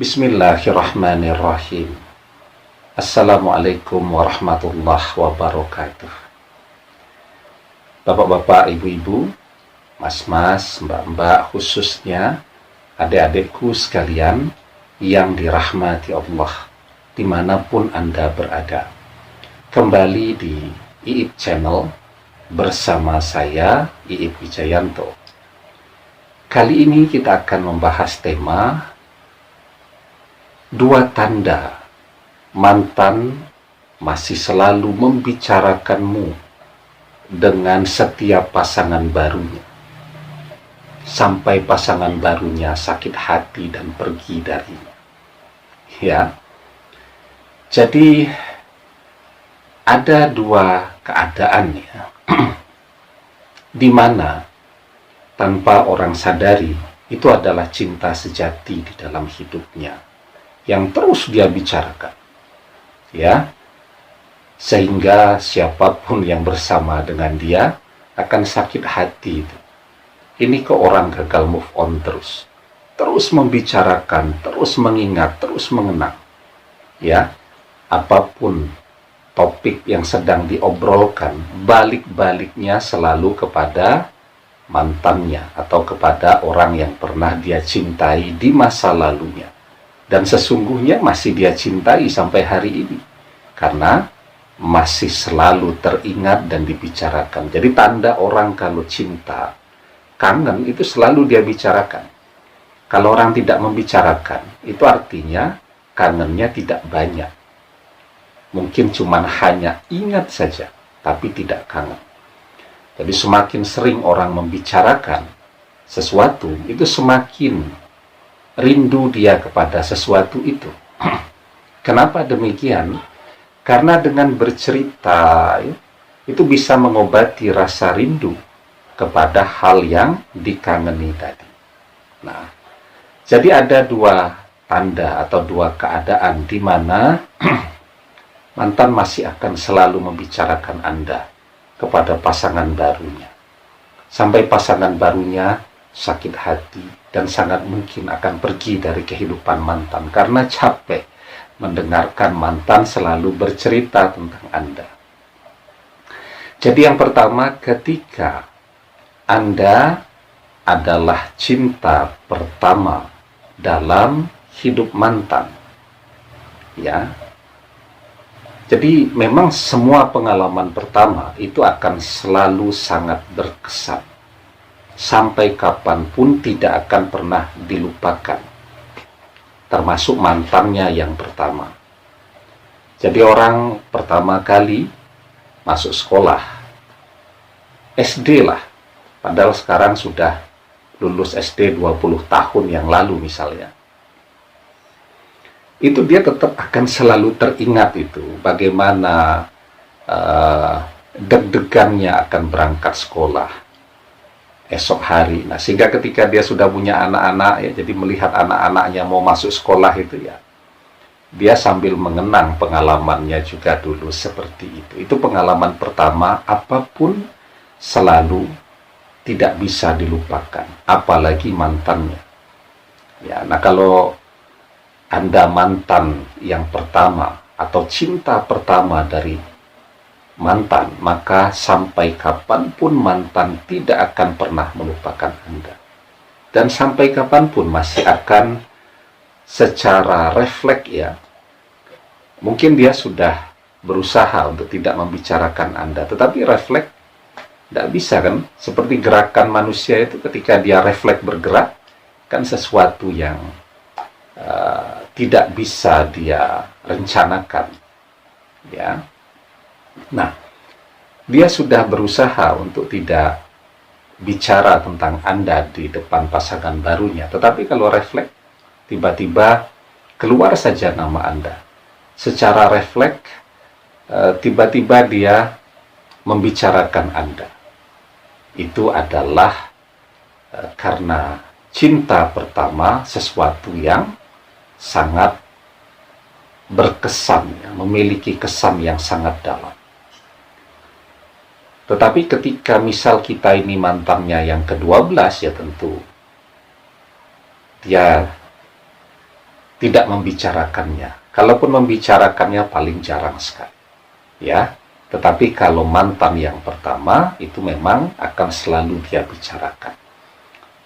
Bismillahirrahmanirrahim. Assalamualaikum warahmatullahi wabarakatuh. Bapak-bapak, ibu-ibu, mas-mas, mbak-mbak, khususnya adik-adikku sekalian yang dirahmati Allah dimanapun Anda berada. Kembali di Iip Channel bersama saya, Iip Wijayanto. Kali ini kita akan membahas tema 2 tanda mantan masih selalu membicarakanmu dengan setiap pasangan barunya, sampai pasangan barunya sakit hati dan pergi darinya. Ya, jadi ada 2 keadaan ya, di mana tanpa orang sadari itu adalah cinta sejati di dalam hidupnya yang terus dia bicarakan, ya, sehingga siapapun yang bersama dengan dia akan sakit hati itu. Ini ke orang gagal move on terus membicarakan, terus mengingat, terus mengenang, ya, apapun topik yang sedang diobrolkan, balik-baliknya selalu kepada mantannya atau kepada orang yang pernah dia cintai di masa lalunya. Dan sesungguhnya masih dia cintai sampai hari ini, karena masih selalu teringat dan dibicarakan. Jadi tanda orang kalau cinta, kangen, itu selalu dia bicarakan. Kalau orang tidak membicarakan, itu artinya kangennya tidak banyak. Mungkin cuma hanya ingat saja, tapi tidak kangen. Jadi semakin sering orang membicarakan sesuatu, itu semakin rindu dia kepada sesuatu itu. Kenapa demikian? Karena dengan bercerita itu bisa mengobati rasa rindu kepada hal yang dikangeni tadi. Nah, jadi ada 2 tanda atau 2 keadaan di mana mantan masih akan selalu membicarakan Anda kepada pasangan barunya, sampai pasangan barunya sakit hati dan sangat mungkin akan pergi dari kehidupan mantan karena capek mendengarkan mantan selalu bercerita tentang Anda. Jadi yang pertama, ketika Anda adalah cinta pertama dalam hidup mantan, ya. Jadi memang semua pengalaman pertama itu akan selalu sangat berkesan. Sampai kapanpun tidak akan pernah dilupakan. Termasuk mantannya yang pertama. Jadi orang pertama kali masuk sekolah, SD lah. Padahal sekarang sudah lulus SD 20 tahun yang lalu misalnya. Itu dia tetap akan selalu teringat itu. Bagaimana deg-degannya akan berangkat sekolah esok hari. Nah, sehingga ketika dia sudah punya anak-anak ya, jadi melihat anak-anaknya mau masuk sekolah itu ya, dia sambil mengenang pengalamannya juga dulu seperti itu. Itu pengalaman pertama, apapun selalu tidak bisa dilupakan, apalagi mantannya. Ya, nah kalau Anda mantan yang pertama atau cinta pertama dari mantan, maka sampai kapanpun mantan tidak akan pernah melupakan Anda. Dan sampai kapanpun masih akan secara refleks ya, mungkin dia sudah berusaha untuk tidak membicarakan Anda, tetapi refleks tidak bisa kan, seperti gerakan manusia itu ketika dia refleks bergerak, kan sesuatu yang tidak bisa dia rencanakan ya. Nah, dia sudah berusaha untuk tidak bicara tentang Anda di depan pasangan barunya. Tetapi kalau refleks, tiba-tiba keluar saja nama Anda. Secara refleks, tiba-tiba dia membicarakan Anda. Itu adalah karena cinta pertama, sesuatu yang sangat berkesan, ya, memiliki kesan yang sangat dalam. Tetapi ketika misal kita ini mantannya yang ke-12, ya tentu dia tidak membicarakannya. Kalaupun membicarakannya paling jarang sekali. Ya, tetapi kalau mantan yang pertama itu memang akan selalu dia bicarakan.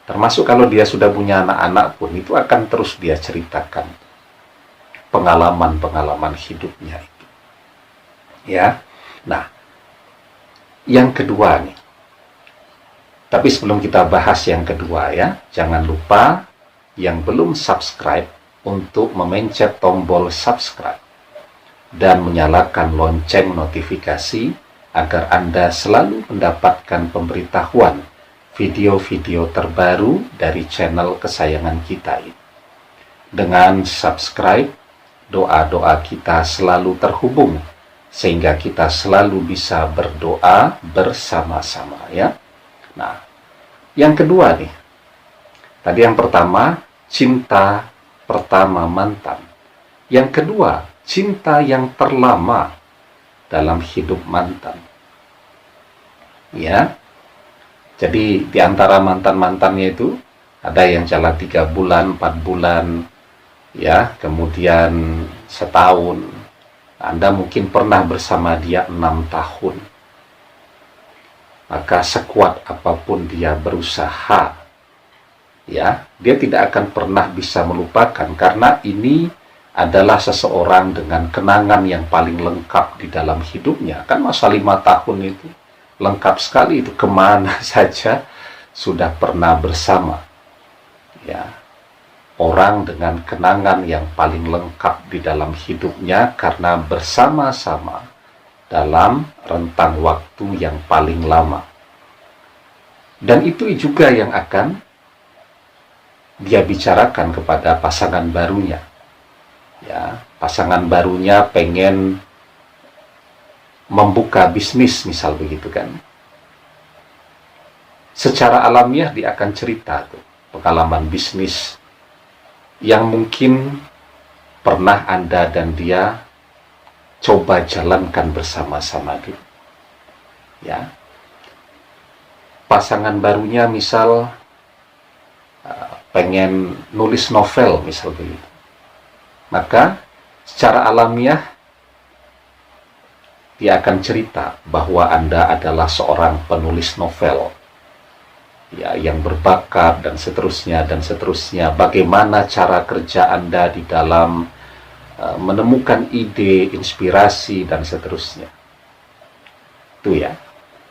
Termasuk kalau dia sudah punya anak-anak pun itu akan terus dia ceritakan pengalaman-pengalaman hidupnya itu. Ya. Nah, yang kedua nih. Tapi sebelum kita bahas yang kedua ya, jangan lupa yang belum subscribe untuk memencet tombol subscribe dan menyalakan lonceng notifikasi agar Anda selalu mendapatkan pemberitahuan video-video terbaru dari channel kesayangan kita ini. Dengan subscribe, doa-doa kita selalu terhubung sehingga kita selalu bisa berdoa bersama-sama ya. Nah, yang kedua nih. Tadi yang pertama, cinta pertama mantan. Yang kedua, cinta yang terlama dalam hidup mantan. Ya. Jadi di antara mantan-mantannya itu ada yang jalan 3 bulan, 4 bulan, ya, kemudian setahun. Anda mungkin pernah bersama dia 6 tahun. Maka sekuat apapun dia berusaha, ya, dia tidak akan pernah bisa melupakan karena ini adalah seseorang dengan kenangan yang paling lengkap di dalam hidupnya. Kan masa 5 tahun itu lengkap sekali, itu kemana saja sudah pernah bersama. Ya, orang dengan kenangan yang paling lengkap di dalam hidupnya karena bersama-sama dalam rentang waktu yang paling lama. Dan itu juga yang akan dia bicarakan kepada pasangan barunya. Ya, pasangan barunya pengen membuka bisnis misal begitu kan. Secara alamiah dia akan cerita tuh pengalaman bisnis yang mungkin pernah Anda dan dia coba jalankan bersama-sama dulu. Ya. Pasangan barunya misal pengen nulis novel misal begitu. Maka secara alamiah dia akan cerita bahwa Anda adalah seorang penulis novel. Ya, yang berbakat dan seterusnya dan seterusnya. Bagaimana cara kerja Anda di dalam menemukan ide, inspirasi dan seterusnya. Itu ya.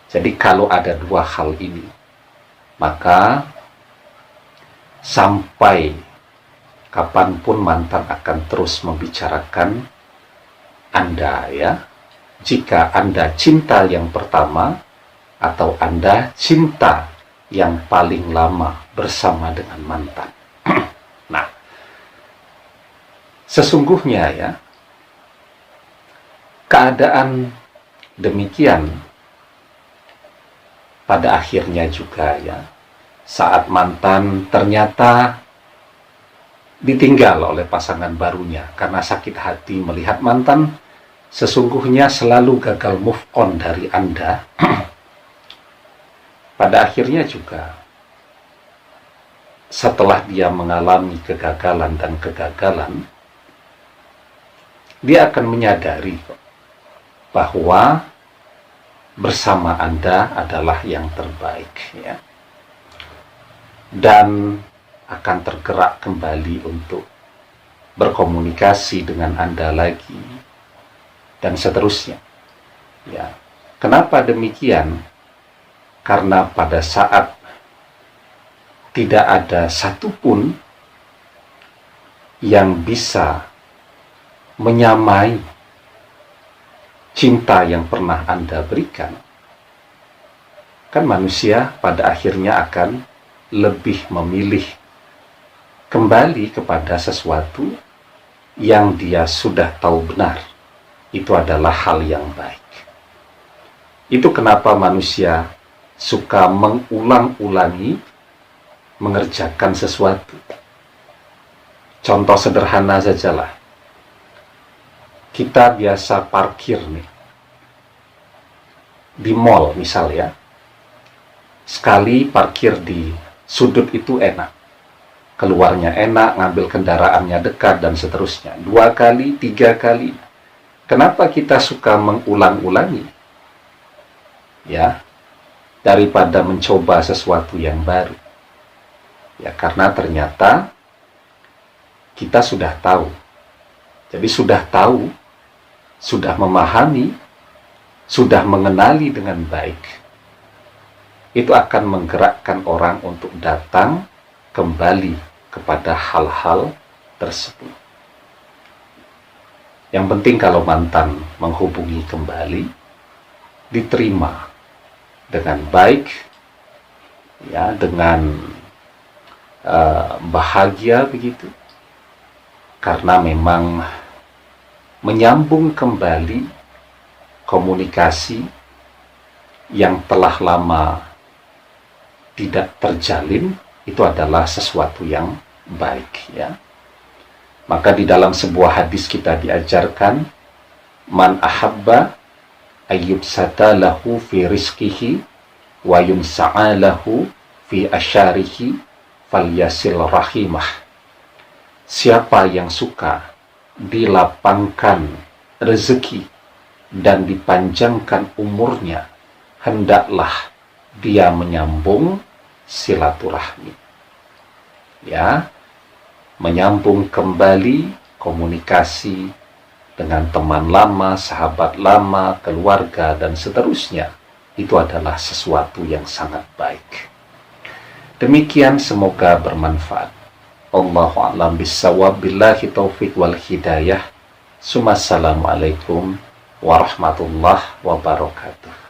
Jadi kalau ada dua hal ini, maka sampai kapanpun mantan akan terus membicarakan Anda ya. Jika Anda cinta yang pertama atau Anda cinta yang paling lama bersama dengan mantan. Nah, sesungguhnya ya, keadaan demikian pada akhirnya juga ya, saat mantan ternyata ditinggal oleh pasangan barunya karena sakit hati melihat mantan sesungguhnya selalu gagal move on dari Anda. Pada akhirnya juga setelah dia mengalami kegagalan dan kegagalan, dia akan menyadari bahwa bersama Anda adalah yang terbaik ya. Dan akan tergerak kembali untuk berkomunikasi dengan Anda lagi dan seterusnya. Ya. Kenapa demikian? Karena pada saat tidak ada satupun yang bisa menyamai cinta yang pernah Anda berikan, kan manusia pada akhirnya akan lebih memilih kembali kepada sesuatu yang dia sudah tahu benar itu adalah hal yang baik. Itu kenapa manusia suka mengulang-ulangi mengerjakan sesuatu. Contoh sederhana sajalah. Kita biasa parkir nih di mall misal ya. Sekali parkir di sudut itu enak. keluarnya enak, ngambil kendaraannya dekat, dan seterusnya. 2 kali, 3 kali. Kenapa kita suka mengulang-ulangi? Ya, daripada mencoba sesuatu yang baru. Ya, karena ternyata kita sudah tahu. Jadi sudah tahu, sudah memahami, sudah mengenali dengan baik. Itu akan menggerakkan orang untuk datang kembali kepada hal-hal tersebut. Yang penting kalau mantan menghubungi kembali, diterima dengan baik, ya, dengan bahagia begitu, karena memang menyambung kembali komunikasi yang telah lama tidak terjalin itu adalah sesuatu yang baik, ya. Maka di dalam sebuah hadis kita diajarkan, man ahabba ayyubsata lahu fi rizqihi wa yunsa'a lahu fi asyarihi falyasil rahimah. Siapa yang suka dilapangkan rezeki dan dipanjangkan umurnya, hendaklah dia menyambung silaturahmi, ya, menyambung kembali komunikasi dengan teman lama, sahabat lama, keluarga, dan seterusnya. Itu adalah sesuatu yang sangat baik. Demikian, semoga bermanfaat. Allahu a'lam bissawab, billahi taufiq wal hidayah. Assalamualaikum warahmatullahi wabarakatuh.